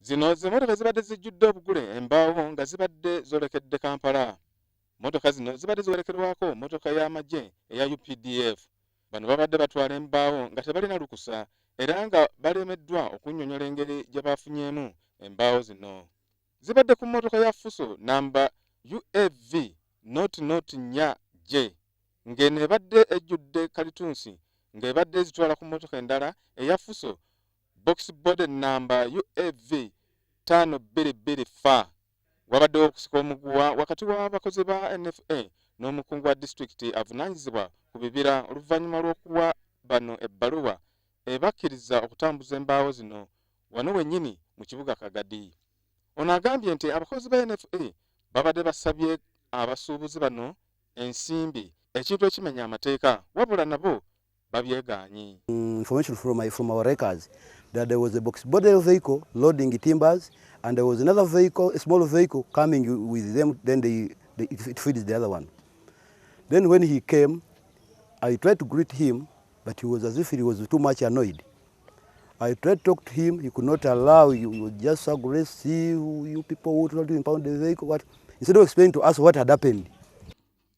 Zino zimotoka zibadde zijjudde obugule embaawo nga zibadde zolekedde Kampala. Motoka zino zibadde ziwerekerwako motoka y'amagye eya UPDF. Bano babadde batwala embaawo nga tebalina lukusa era nga balemeddwa okunnyonnyola engeri gye baafunyeemu embaawo zino. Zibadde ku motoka ya Fuso namba UAV nya J ng'eno ebadde ejjudde kalitunsi ng'ebadde zitwala ku motoka endala eya Fuso box body namba UAV 522F. Wabaddewo okusika omuguwa wakati w'abakozi ba NFA n'omukungu wa disitulikiti avunaanyizibwa ku bibira oluvannyuma lw'okuwa bano ebbaluwa ebakkiriza okutambuza embaawo zino wano wennyini mu kibuga Kagadi. Ono agambye nti abakozi ba NFA babadde basabye abasuubuzi bano ensimbi ekintu ekimenya amateeka wabula nabo babyegaanyi. Information from our records that there was a box body vehicle loading timbers and there was another vehicle, a small vehicle coming with them, then it feeds the other one. Then when he came, I tried to greet him, but he was as if he was too much annoyed. I tried to talk to him, he could not allow, he was just aggressive, you people who told to impound the vehicle, what? Instead of explaining to us what had happened.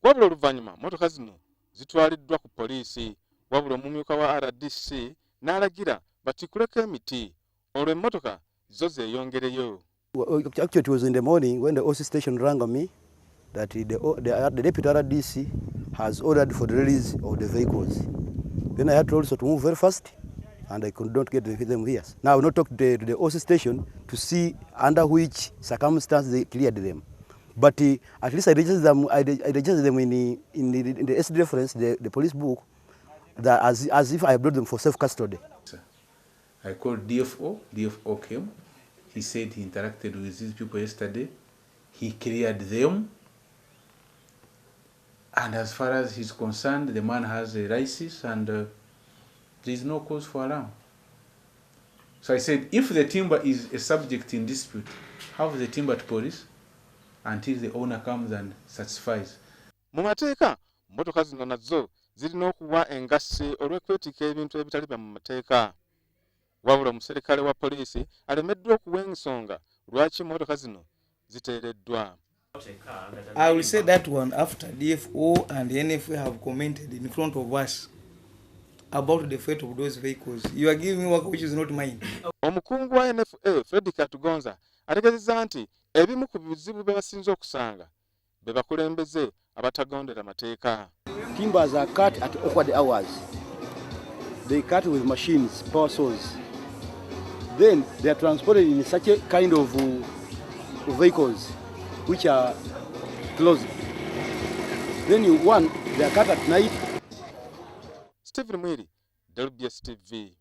Wabula oluvannyuma motoka zino zitwaliddwa ku poliisi wabula omumyuka wa RDC n'alagira batikuleko emiti olwo emmotoka zo zeeyongereyo. Actually, it was in the morning when the OC station rang me that the deputy RDC has ordered for the release of the vehicles. Then I had to also to move very fast and I could not get them here. Now I will not talk to the OC station to see under which circumstances they cleared them. But at least I registered them in the SD reference, the police book, that as if I brought them for self-custody. I called DFO came. He said he interacted with these people yesterday. He cleared them. And as far as he's concerned, the man has a license and there is no cause for alarm. So I said, if the timber is a subject in dispute, have the timber to police until the owner comes and satisfies. Mu mateeka motoka zino nazo zirina okuwa engassi olw'okwetika ebintu ebitali bya mu mateeka. Wabula omuserikale wa poliisi alemeddwa okuwa ensonga lwaki motoka zino ziteereddwa. I will say that one after DFO and the NFA have commented in front of us about the fate of those vehicles. You are giving me work which is not mine. Omukungu wa NFA Fred Katugonza ategeezezza nti ebimu ku bizibu bye basinze okusanga be bakulembeze abatagondera mateeka. Timbers are cut at awkward hours. They cut with machines, power saws. Then they are transported in such a kind of vehicles which are closed. Then they are cut at night. Stephen Mwiri, WBS TV.